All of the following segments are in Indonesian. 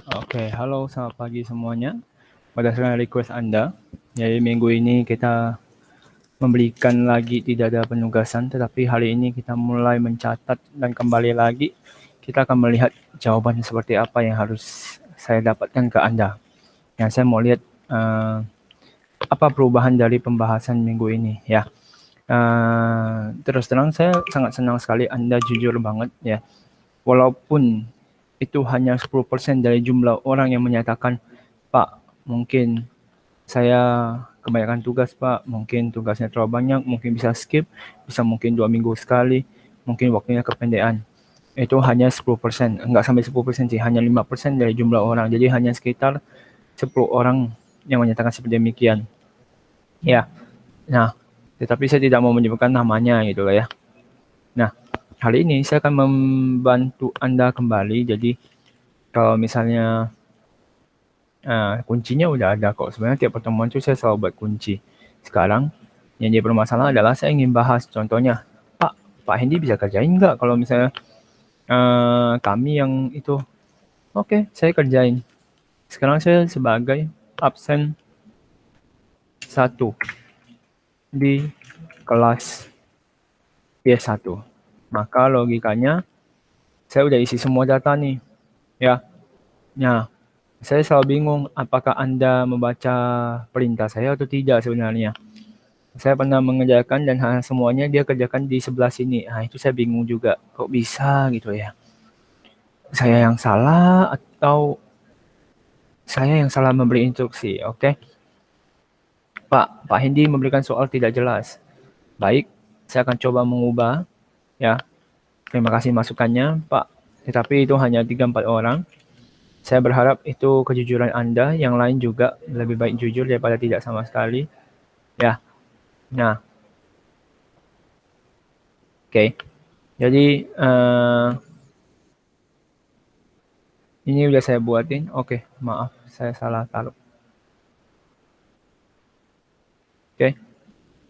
Oke, halo selamat pagi semuanya. Berdasarkan request Anda, jadi minggu ini kita memberikan lagi tidak ada penugasan, tetapi hari ini kita mulai mencatat dan kembali lagi kita akan melihat jawaban seperti apa yang harus saya dapatkan ke Anda. Yang saya mau lihat apa perubahan dari pembahasan minggu ini ya. Terus terang saya sangat senang sekali Anda jujur banget ya. Walaupun itu hanya 10% dari jumlah orang yang menyatakan, Pak, mungkin saya kebanyakan tugas, Pak. Mungkin tugasnya terlalu banyak, mungkin bisa skip, bisa mungkin 2 minggu sekali, mungkin waktunya kependekan. Itu hanya 10%, enggak sampai 10% sih, hanya 5% dari jumlah orang. Jadi hanya sekitar 10 orang yang menyatakan seperti demikian. Ya, nah, tetapi saya tidak mau menyebutkan namanya gitu ya. Nah, hari ini saya akan membantu Anda kembali. Jadi kalau misalnya kuncinya udah ada kok. Sebenarnya tiap pertemuan itu saya selalu buat kunci. Sekarang yang jadi permasalahan adalah saya ingin bahas contohnya, Pak Hendy bisa kerjain nggak kalau misalnya kami yang itu, oke, saya kerjain. Sekarang saya sebagai absen 1 di kelas PS1. Maka logikanya saya udah isi semua data nih, ya. Nah, saya selalu bingung apakah Anda membaca perintah saya atau tidak sebenarnya. Saya pernah mengerjakan dan semuanya dia kerjakan di sebelah sini. Nah, itu saya bingung juga. Kok bisa gitu ya? Saya yang salah atau saya yang salah memberi instruksi? Oke. Pak Hendy memberikan soal tidak jelas. Baik, saya akan coba mengubah ya. Terima kasih masukannya, Pak. Tetapi itu hanya 3-4 orang. Saya berharap itu kejujuran Anda, yang lain juga lebih baik jujur daripada tidak sama sekali. Ya. Nah, oke. Jadi ini udah saya buatin. Oke, maaf saya salah taruh. Oke.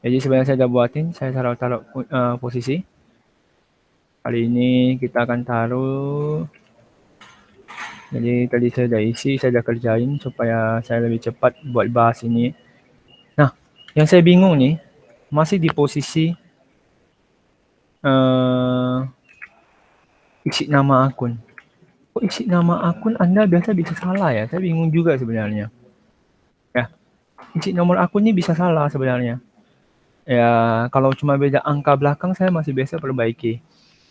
Jadi sebenarnya saya udah buatin, saya taruh posisi. Kali ini kita akan taruh. Jadi tadi saya udah isi, saya udah kerjain supaya saya lebih cepat buat bahas ini. Nah, yang saya bingung nih, masih di posisi isi nama akun. Kok isi nama akun Anda biasa bisa salah ya? Saya bingung juga sebenarnya. Ya, isi nomor akunnya bisa salah sebenarnya. Ya, kalau cuma beda angka belakang saya masih biasa perbaiki.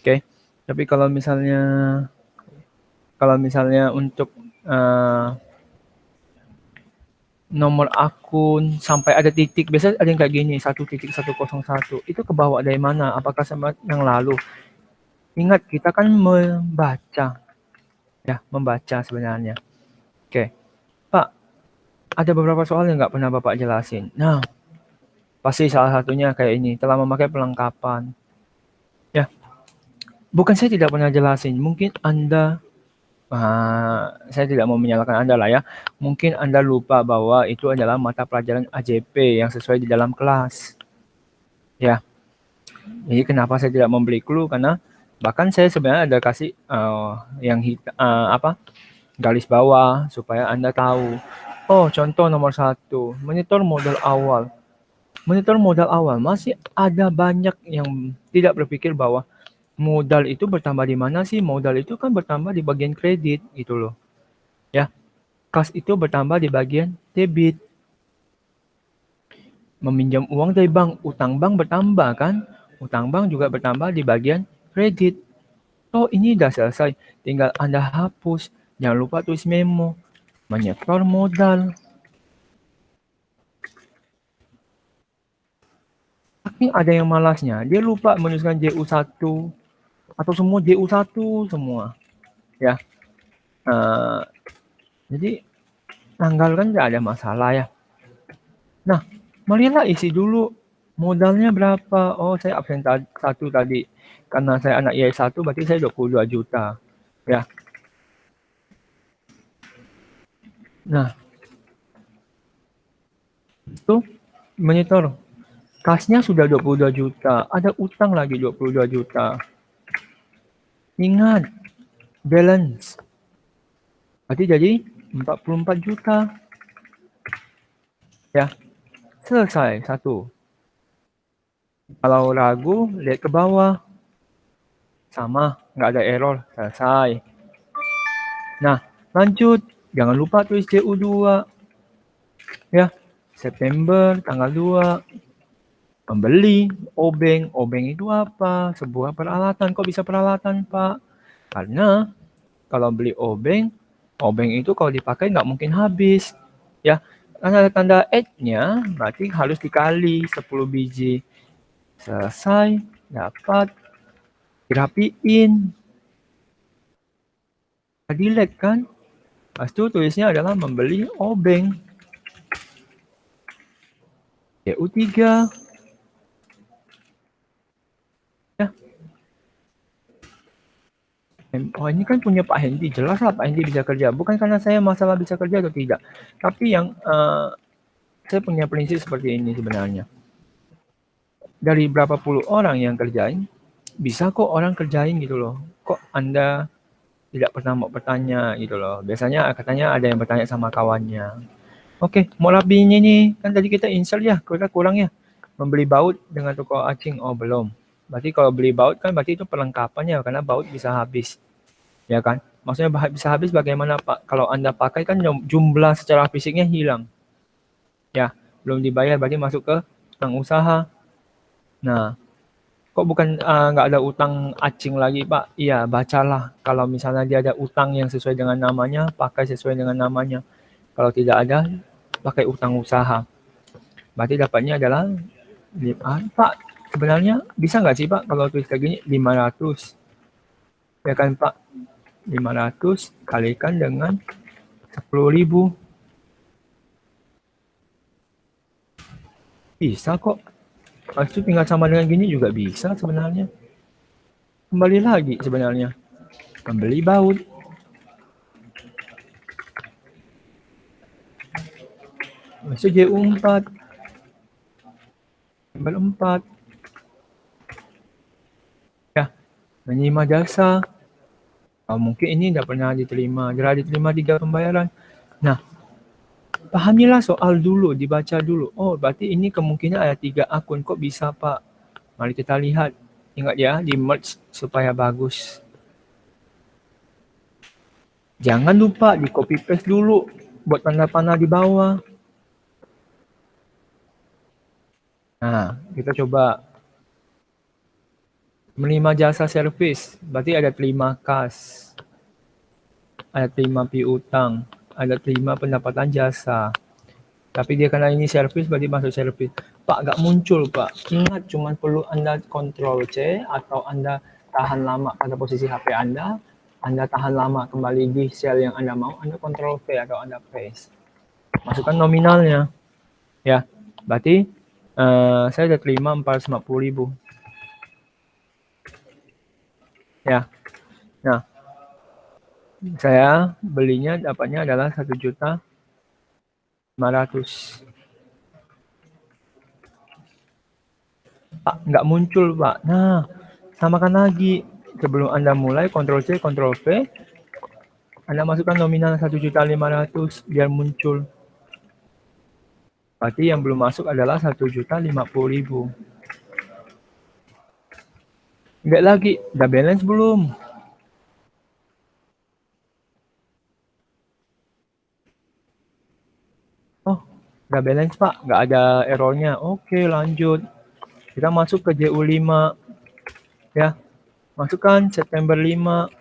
Oke. Tapi kalau misalnya untuk nomor akun sampai ada titik, biasanya ada yang kayak gini, 1.101. Itu kebawa dari mana? Apakah sama yang lalu? Ingat, kita kan membaca. Ya, membaca sebenarnya. Oke. Pak, ada beberapa soal yang nggak pernah Bapak jelasin. Nah, pasti salah satunya kayak ini, telah memakai pelengkapan. Ya, bukan saya tidak pernah jelasin. Mungkin Anda, saya tidak mau menyalahkan Anda lah ya. Mungkin Anda lupa bahwa itu adalah mata pelajaran AJP yang sesuai di dalam kelas. Ya, jadi kenapa saya tidak memberi clue? Karena bahkan saya sebenarnya ada kasih yang garis bawah supaya Anda tahu. Oh, contoh nomor 1, monitor modal awal. Monitor modal awal masih ada banyak yang tidak berpikir bahwa modal itu bertambah di mana sih? Modal itu kan bertambah di bagian kredit gitu loh. Ya, kas itu bertambah di bagian debit. Meminjam uang dari bank, utang bank bertambah kan? Utang bank juga bertambah di bagian kredit. Oh, ini udah selesai. Tinggal Anda hapus. Jangan lupa tulis memo. Menyetor modal. Tapi ada yang malasnya. Dia lupa menuliskan JU1. Atau semua JU1 semua. Ya. Jadi tanggal kan nggak ada masalah ya. Nah, marilah isi dulu modalnya berapa. Oh, saya absen 1 tadi. Karena saya anak IAS 1 berarti saya 22 juta. Ya. Nah, itu monitor. Kasnya sudah 22 juta. Ada utang lagi 22 juta. Ingat, balance. Berarti jadi 44 juta. Ya, selesai satu. Kalau ragu, lihat ke bawah. Sama, nggak ada error, selesai. Nah, lanjut. Jangan lupa tulis CU2. Ya, September tanggal 2. Membeli obeng. Obeng itu apa? Sebuah peralatan. Kok bisa peralatan, Pak? Karena kalau beli obeng, obeng itu kalau dipakai nggak mungkin habis. Ya, tanda-tanda X-nya berarti harus dikali 10 biji. Selesai, dapat, dirapiin. Delete kan? Pas itu tulisnya adalah membeli obeng. CU3. Ya. Oh, ini kan punya Pak Hendy, jelas lah Pak Hendy bisa kerja. Bukan karena saya masalah bisa kerja atau tidak. Tapi yang saya punya prinsip seperti ini sebenarnya. Dari berapa puluh orang yang kerjain, bisa kok orang kerjain gitu loh. Kok Anda tidak pernah mau bertanya gitu loh. Biasanya katanya ada yang bertanya sama kawannya. Oke, mau rapiinnya nih. Kan tadi kita insert ya, kita kurang ya. Membeli baut dengan toko acing. Oh, belum. Berarti kalau beli baut kan berarti itu perlengkapannya karena baut bisa habis. Ya kan? Maksudnya bisa habis bagaimana Pak? Kalau Anda pakai kan jumlah secara fisiknya hilang. Ya, belum dibayar berarti masuk ke utang usaha. Nah, kok bukan nggak ada utang acing lagi Pak? Iya, bacalah. Kalau misalnya dia ada utang yang sesuai dengan namanya, pakai sesuai dengan namanya. Kalau tidak ada, pakai utang usaha. Berarti dapatnya adalah Pak, sebenarnya bisa nggak sih Pak kalau tulis kayak gini 500? Ya kan Pak? 500 kalikan dengan 10.000. Bisa kok. Pas itu tinggal sama dengan gini juga bisa sebenarnya. Kembali lagi sebenarnya. Membeli baut. Masuk JU4. Tanggal 4. Ya, menerima jasa. Mungkin ini tidak pernah diterima. Telah diterima 3 pembayaran. Nah, pahamilah soal dulu, dibaca dulu. Oh, berarti ini kemungkinan ada 3 akun. Kok bisa, Pak? Mari kita lihat. Ingat ya, di merge supaya bagus. Jangan lupa di copy paste dulu. Buat tanda panah di bawah. Nah, kita coba. Menerima jasa servis. Berarti ada terima kas. Ada terima piutang. Ada terima pendapatan jasa. Tapi dia karena ini servis berarti masuk servis. Pak, nggak muncul Pak. Ingat cuma perlu Anda Ctrl C atau Anda tahan lama pada posisi HP Anda tahan lama kembali di sel yang Anda mau, Anda Ctrl V atau Anda paste. Masukkan nominalnya. Ya, berarti saya sudah terima 450.000. Ya, nah saya belinya dapatnya adalah 1.500.000. Pak, nggak muncul Pak. Nah, samakan lagi. Sebelum Anda mulai, Ctrl C, Ctrl V, Anda masukkan nominal 1.500.000 biar muncul. Berarti yang belum masuk adalah 1.050.000. Enggak lagi, udah balance belum? Oh, udah balance Pak, nggak ada errornya. Oke, lanjut. Kita masuk ke JU5. Ya, masukkan September 5.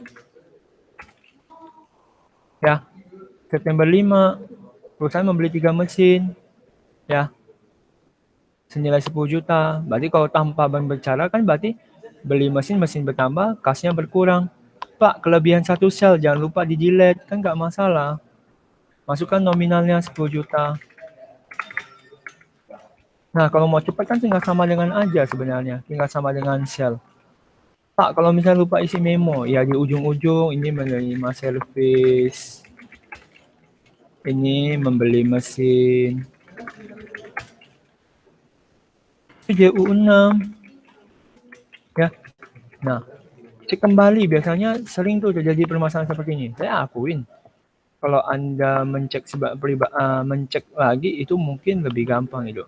Ya, September 5. Perusahaan membeli 3 mesin. Ya, senilai 10 juta. Berarti kalau tanpa berbicara kan berarti beli mesin bertambah, kasnya berkurang. Pak, kelebihan satu sel jangan lupa di delete, kan nggak masalah. Masukkan nominalnya 10 juta. Nah, kalau mau cepat kan tinggal sama dengan aja sebenarnya, tinggal sama dengan sel. Pak, kalau misalnya lupa isi memo, ya di ujung-ujung ini menerima servis. Ini membeli mesin. JU6. Ya. Nah, cek kembali biasanya sering tuh terjadi permasalahan seperti ini. Saya akuin. Kalau Anda mencek mencek lagi itu mungkin lebih gampang itu.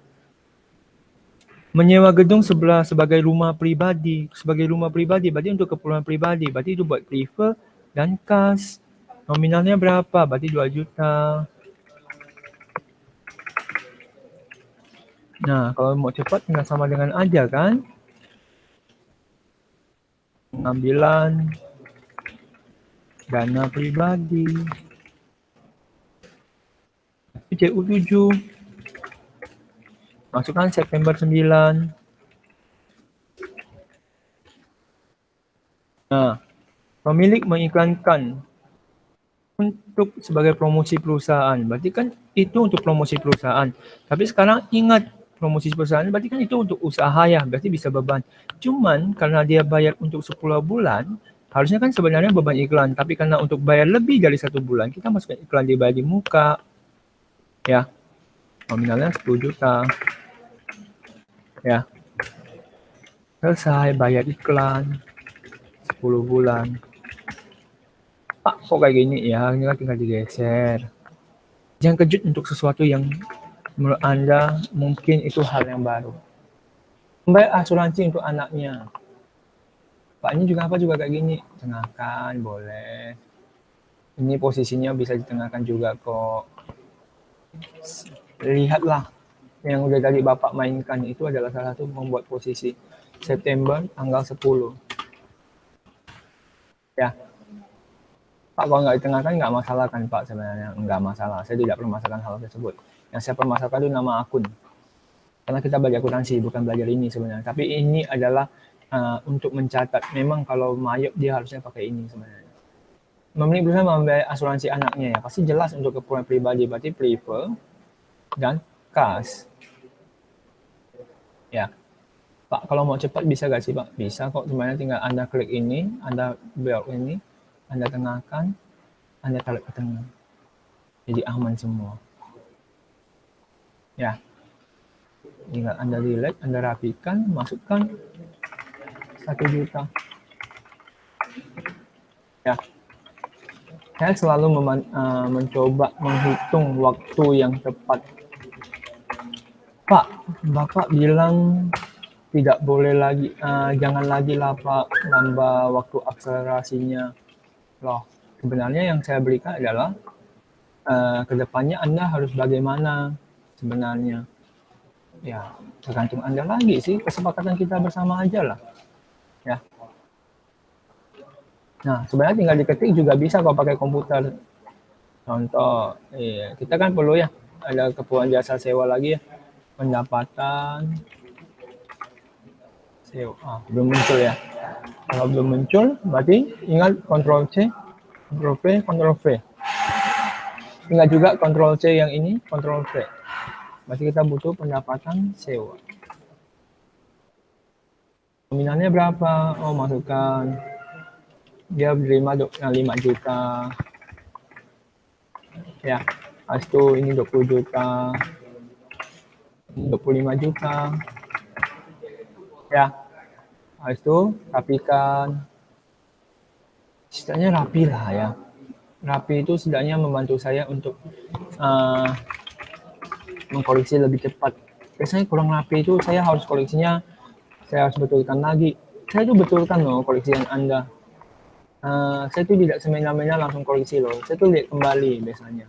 Menyewa gedung sebagai rumah pribadi. Sebagai rumah pribadi berarti untuk keperluan pribadi. Berarti itu buat prefer dan kas. Nominalnya berapa? Berarti 2 juta. Nah, kalau mau cepat tinggal sama dengan aja kan. Pengambilan dana pribadi. CU7. Masukkan September 9. Nah, pemilik mengiklankan untuk sebagai promosi perusahaan. Berarti kan itu untuk promosi perusahaan. Tapi sekarang ingat, promosi perusahaan berarti kan itu untuk usaha ya, berarti bisa beban. Cuman karena dia bayar untuk 10 bulan, harusnya kan sebenarnya beban iklan. Tapi karena untuk bayar lebih dari 1 bulan, kita masukkan iklan di muka. Ya, nominalnya 10 juta. Ya, selesai bayar iklan 10 bulan. Pak, kok kayak gini ya? Ini kan tinggal digeser. Jangan kejut untuk sesuatu yang menurut Anda mungkin itu hal yang baru. Membayar asuransi untuk anaknya. Pak, ini juga apa juga kayak gini? Tengahkan, boleh. Ini posisinya bisa ditengahkan juga kok. Lihatlah, yang udah tadi Bapak mainkan itu adalah salah satu membuat posisi September tanggal 10. Ya, Pak, kalau nggak ditengahkan nggak masalah kan Pak sebenarnya? Nggak masalah, saya tidak permasalahkan hal tersebut. Yang saya permasalahkan itu nama akun. Karena kita belajar akuntansi, bukan belajar ini sebenarnya. Tapi ini adalah untuk mencatat. Memang kalau mayop dia harusnya pakai ini sebenarnya. Memiliki berusaha membayar asuransi anaknya ya. Pasti jelas untuk keperluan pribadi, berarti prefer dan kas. Ya. Pak, kalau mau cepat bisa nggak sih Pak? Bisa kok, sebenarnya tinggal Anda klik ini, Anda belok ini, Anda tengahkan, Anda tarik ke tengah. Jadi aman semua. Ya. Tinggal Anda delete, Anda rapikan, masukkan 1 juta. Ya. Saya selalu mencoba menghitung waktu yang tepat. Pak, Bapak bilang tidak boleh lagi, jangan lagi lah Pak, nambah waktu akselerasinya. Loh, sebenarnya yang saya berikan adalah kedepannya Anda harus bagaimana sebenarnya. Ya, tergantung Anda lagi sih, kesepakatan kita bersama aja lah. Ya. Nah, sebenarnya tinggal diketik juga bisa kalau pakai komputer. Contoh, kita kan perlu ya, ada keperluan jasa sewa lagi ya. Pendapatan sewa. Belum muncul ya. Kalau belum muncul, berarti ingat Ctrl C, Ctrl V, Ctrl V. Ingat juga Ctrl C yang ini, Ctrl V. Berarti kita butuh pendapatan sewa. Nominalnya berapa? Oh, masukkan. Dia menerima 5 juta. Ya, habis itu ini 20 juta. 25 juta. Ya, habis itu rapikan. Setidaknya rapi lah ya. Rapi itu setidaknya membantu saya untuk mengkoleksi lebih cepat. Biasanya kurang rapi itu saya harus koleksinya, saya harus betulkan lagi. Saya itu betulkan loh koleksian Anda. Saya itu tidak semena-mena langsung koleksi loh. Saya tuh lihat kembali biasanya.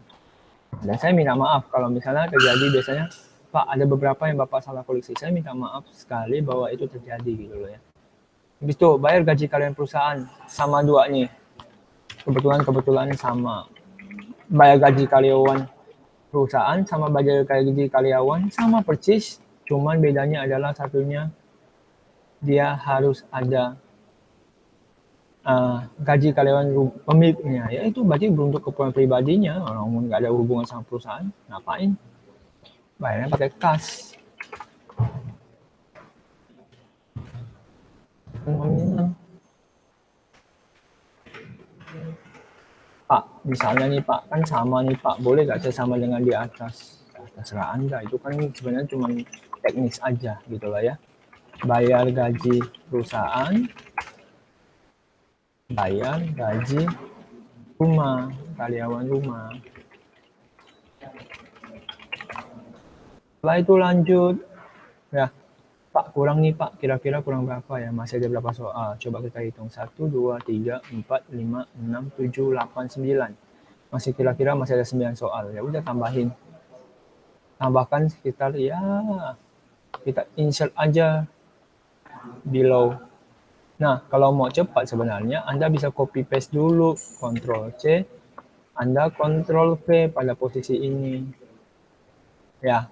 Dan saya minta maaf kalau misalnya terjadi biasanya, Pak ada beberapa yang Bapak salah koleksi. Saya minta maaf sekali bahwa itu terjadi gitu loh ya. Habis itu bayar gaji kalian perusahaan sama dua nih. Kebetulan sama. Bayar gaji karyawan perusahaan sama bayar gaji karyawan sama persis. Cuman bedanya adalah satunya dia harus ada gaji karyawan pemiliknya, ya itu berarti untuk keperluan pribadinya, orang nggak ada hubungan sama perusahaan, ngapain? Bayarnya pakai kas. Pak, misalnya nih Pak, kan sama nih Pak, boleh nggak saya sama dengan di atas? Ya, terserah Anda, itu kan sebenarnya cuma teknis aja gitu lah ya. Bayar gaji perusahaan, bayar gaji rumah. karyawan rumah. Setelah itu lanjut, ya Pak kurang nih Pak, kira-kira kurang berapa ya? Masih ada berapa soal? Coba kita hitung, 1, 2, 3, 4, 5, 6, 7, 8, 9. Masih kira-kira masih ada 9 soal, ya udah tambahkan sekitar ya, kita insert aja below. Nah, kalau mau cepat sebenarnya Anda bisa copy paste dulu, Ctrl C, Anda Ctrl V pada posisi ini. Ya,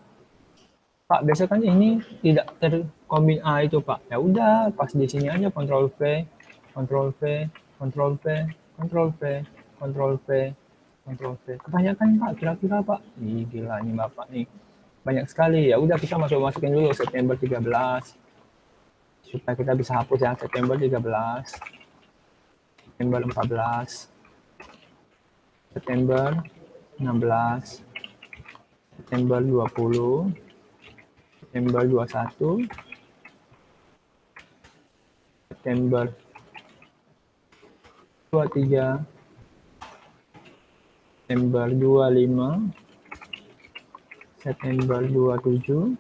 Pak, biasa kan ini tidak terkombin itu Pak. Ya udah, pas di sini aja Ctrl V, Ctrl V, Ctrl V, Ctrl V, Ctrl V, Ctrl V. Kebanyakan Pak, kira-kira Pak. Ih, gila nih Bapak nih. Banyak sekali. Ya udah kita masukin dulu September 13. Supaya kita bisa hapus ya, September 13. September 14. September 16. September 20. September 21, September 23, September 25, September 27,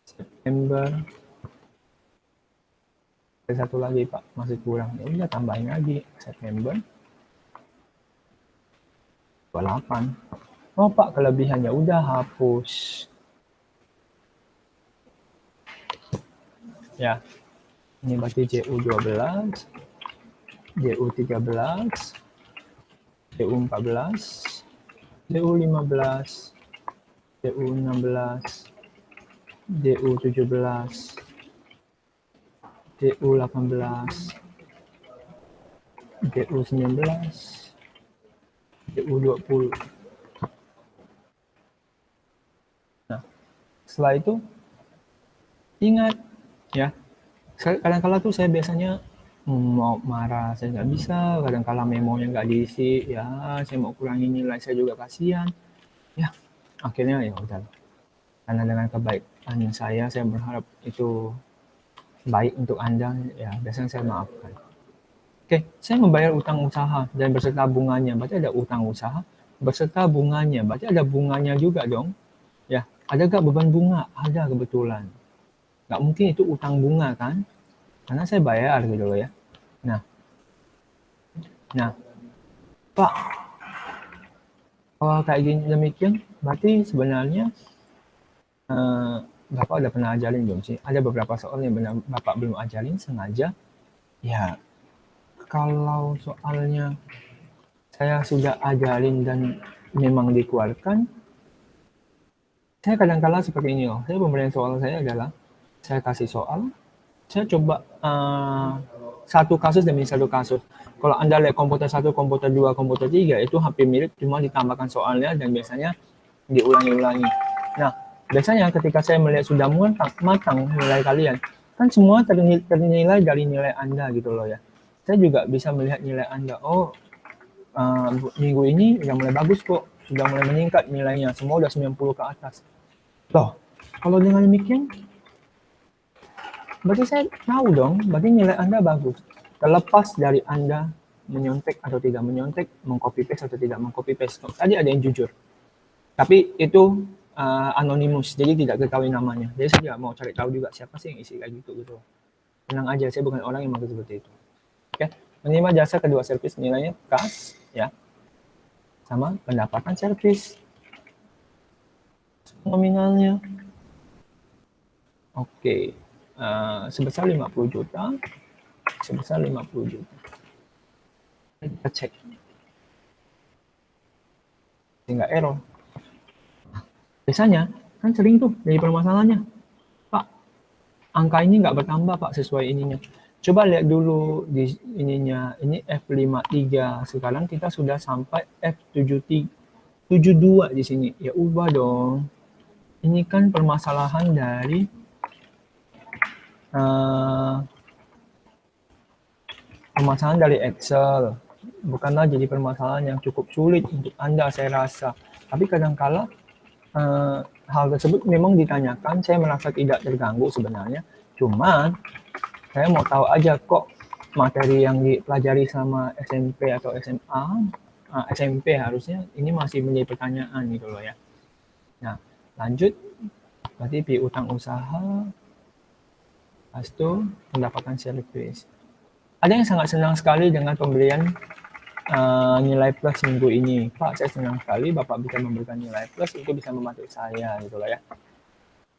September, ada satu lagi Pak, masih kurang. Ya udah tambahin lagi September 28. Oh Pak, kelebihannya udah hapus. Ya, ini berarti JU 12, JU 13, JU 14, JU 15, JU 16, JU 17, JU 18, JU 19, JU 20. Nah, setelah itu ingat ya, kadang-kala tuh saya biasanya mau marah, saya nggak bisa, kadang-kala memonya nggak diisi, ya saya mau kurangi nilai, saya juga kasihan. Ya, akhirnya ya udah. Karena dengan kebaikan saya berharap itu baik untuk Anda, ya biasanya saya maafkan. Oke, saya membayar utang usaha dan beserta bunganya, berarti ada utang usaha, beserta bunganya, berarti ada bunganya juga dong. Ya, ada nggak beban bunga? Ada kebetulan. Nggak mungkin itu utang bunga kan? Karena saya bayar gitu loh ya. Nah, Pak, kalau kayak gini demikian, berarti sebenarnya Bapak udah pernah ajarin belum sih? Ada beberapa soal yang benar Bapak belum ajarin sengaja. Ya, kalau soalnya saya sudah ajarin dan memang dikeluarkan, saya kadang-kala seperti ini loh. Saya pemberian soal saya adalah, saya kasih soal, saya coba satu kasus demi satu kasus. Kalau Anda lihat komputer 1, komputer 2, komputer 3, itu hampir mirip, cuma ditambahkan soalnya dan biasanya diulangi-ulangi. Nah, biasanya ketika saya melihat sudah matang nilai kalian, kan semua ternilai dari nilai Anda gitu loh ya. Saya juga bisa melihat nilai Anda. Oh, minggu ini udah mulai bagus kok, sudah mulai meningkat nilainya, semua udah 90 ke atas. Loh, kalau dengan demikian, berarti saya tahu dong, berarti nilai Anda bagus. Terlepas dari Anda menyontek atau tidak menyontek, mengcopy paste atau tidak mengcopy paste. Tadi ada yang jujur, tapi itu anonimus, jadi tidak ketahui namanya. Jadi saya tidak mau cari tahu juga siapa sih yang isi kayak gitu. Tenang aja, saya bukan orang yang mau seperti itu. Oke, menerima jasa kedua servis nilainya kas, ya, sama pendapatan servis nominalnya. Oke, sebesar 50 juta, sebesar 50 juta. Kita cek, sehingga error. Biasanya kan sering tuh jadi permasalahannya, Pak, angka ini nggak bertambah Pak sesuai ininya. Coba lihat dulu di ininya, ini F53, sekarang kita sudah sampai F72 di sini. Ya ubah dong. Ini kan permasalahan dari permasalahan dari Excel. Bukanlah jadi permasalahan yang cukup sulit untuk Anda, saya rasa. Tapi kadang-kala hal tersebut memang ditanyakan, saya merasa tidak terganggu sebenarnya. Cuman saya mau tahu aja kok materi yang dipelajari sama SMP atau SMA, SMP harusnya ini masih menjadi pertanyaan gitu loh ya. Nah, lanjut, berarti piutang usaha, pas itu pendapatan servis. Ada yang sangat senang sekali dengan pemberian nilai plus minggu ini. Pak, saya senang sekali Bapak bisa memberikan nilai plus, itu bisa membantu saya gitu loh ya.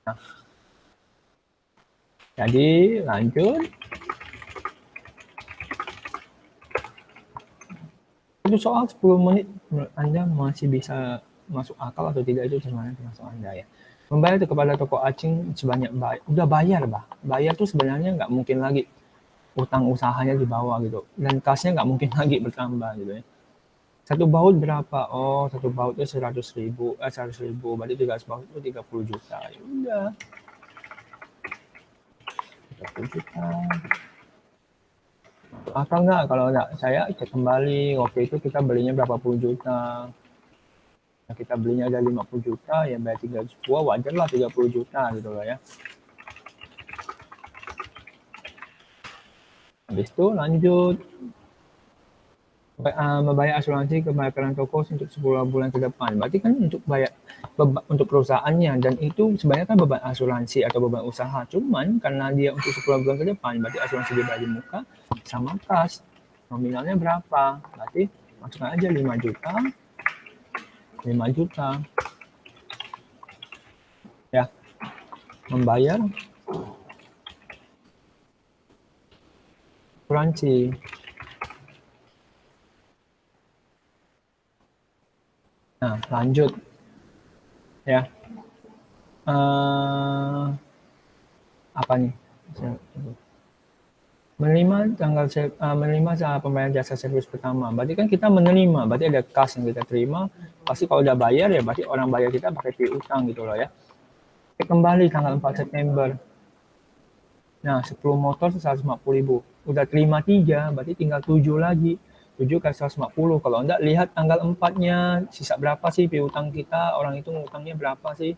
Nah, jadi lanjut. Itu soal 10 menit menurut Anda masih bisa masuk akal atau tidak, itu termasuk Anda ya. Membayar kepada toko acing sebanyak udah bayar, bah. Bayar tuh sebenarnya nggak mungkin lagi utang usahanya di bawah gitu. Dan kasnya nggak mungkin lagi bertambah gitu ya. Satu baut berapa? Oh, satu baut itu 100.000. 100.000. Berarti 300 baut itu 30 juta. Ya udah. 30 juta. Atau enggak, kalau enggak, saya cek kembali. Waktu itu kita belinya berapa puluh juta. Nah, kita belinya ada 50 juta, ya bayar 300 buah, wajar lah 30 juta gitu loh ya. Habis itu lanjut. Membayar asuransi kebakaran toko untuk 10 bulan ke depan. Berarti kan untuk bayar untuk perusahaannya, dan itu sebenarnya kan beban asuransi atau beban usaha. Cuman karena dia untuk 10 bulan ke depan, berarti asuransi dibayar di muka sama kas. Nominalnya berapa? Berarti masukkan aja 5 juta. 5 juta. Ya. Membayar asuransi. Nah, lanjut. Ya. Apa nih? Menerima pembayaran jasa servis pertama. Berarti kan kita menerima, berarti ada kas yang kita terima. Pasti kalau udah bayar ya berarti orang bayar kita pakai piutang gitu loh ya. Kembali tanggal 4 September. Nah, 10 motor 150.000. Udah terima 3, berarti tinggal 7 lagi. 7 kali 150. Kalau enggak, lihat tanggal 4-nya, sisa berapa sih piutang kita, orang itu ngutangnya berapa sih.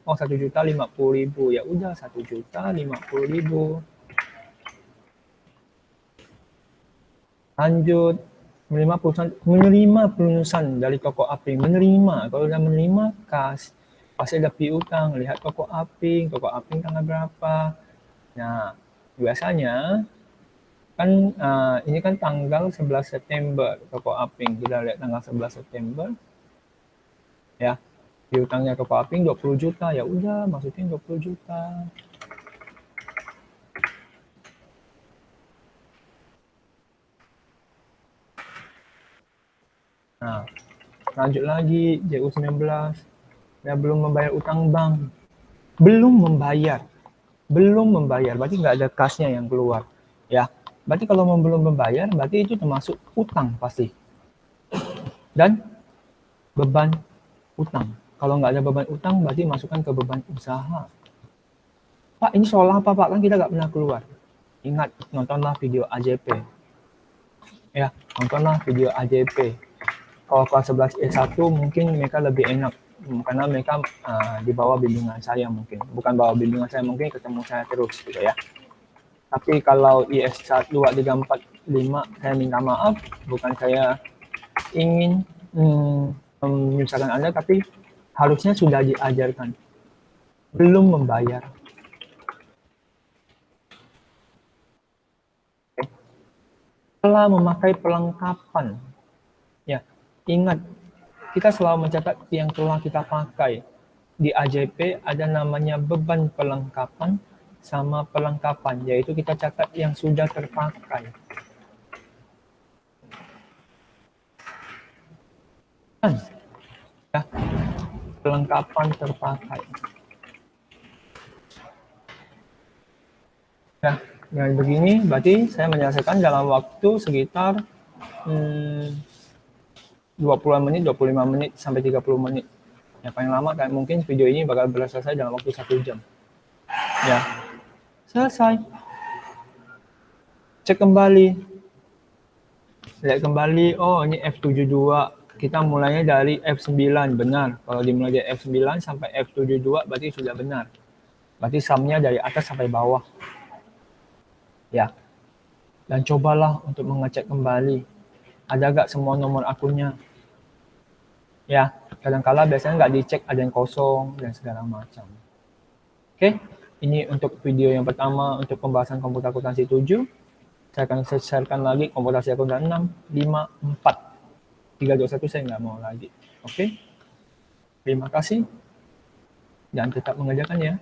Oh, 1.050.000. Ya udah, 1.050.000. Lanjut, menerima pelunasan dari toko aping. Menerima, kalau udah menerima, kas. Pasti ada piutang, lihat toko aping tanggal berapa. Nah, biasanya kan ini kan tanggal 11 September toko aping. Kita lihat tanggal 11 September. Ya, piutangnya toko aping 20 juta. Ya udah, masukin 20 juta. Nah, lanjut lagi JU19. Ya, belum membayar utang bank. Belum membayar, berarti nggak ada kasnya yang keluar ya. Berarti kalau belum membayar, berarti itu termasuk utang pasti, dan beban utang. Kalau nggak ada beban utang, berarti masukkan ke beban usaha. Pak, ini soal apa Pak, kan kita nggak pernah keluar. Ingat, nontonlah video AJP ya, nontonlah video AJP. Kalau kelas 11 E1 mungkin mereka lebih enak, karena mereka di bawah bimbingan saya, mungkin bukan bawah bimbingan saya, mungkin ketemu saya terus gitu ya. Tapi kalau IS 1, 2, 3, 4, 5, saya minta maaf, bukan saya ingin menyusahkan Anda, tapi harusnya sudah diajarkan. Belum membayar. Telah memakai perlengkapan. Ya, ingat, kita selalu mencatat yang telah kita pakai. Di AJP ada namanya beban perlengkapan sama perlengkapan, yaitu kita catat yang sudah terpakai. Ya, perlengkapan terpakai. Ya, dengan begini berarti saya menyelesaikan dalam waktu sekitar 20 menit, 25 menit sampai 30 menit. Ya, paling lama kan mungkin video ini bakal selesai dalam waktu 1 jam. Ya, selesai. Cek kembali. Lihat kembali, oh ini F72. Kita mulainya dari F9, benar. Kalau dimulai dari F9 sampai F72 berarti sudah benar. Berarti sumnya dari atas sampai bawah. Ya. Dan cobalah untuk mengecek kembali, ada gak semua nomor akunnya. Ya, kadang-kala biasanya nggak dicek, ada yang kosong dan segala macam. Oke, ini untuk video yang pertama untuk pembahasan komputer akuntansi 7. Saya akan sharekan lagi akuntansi 6, 5, 4. 3, 2, 1 saya nggak mau lagi. Oke, terima kasih dan tetap mengerjakan ya.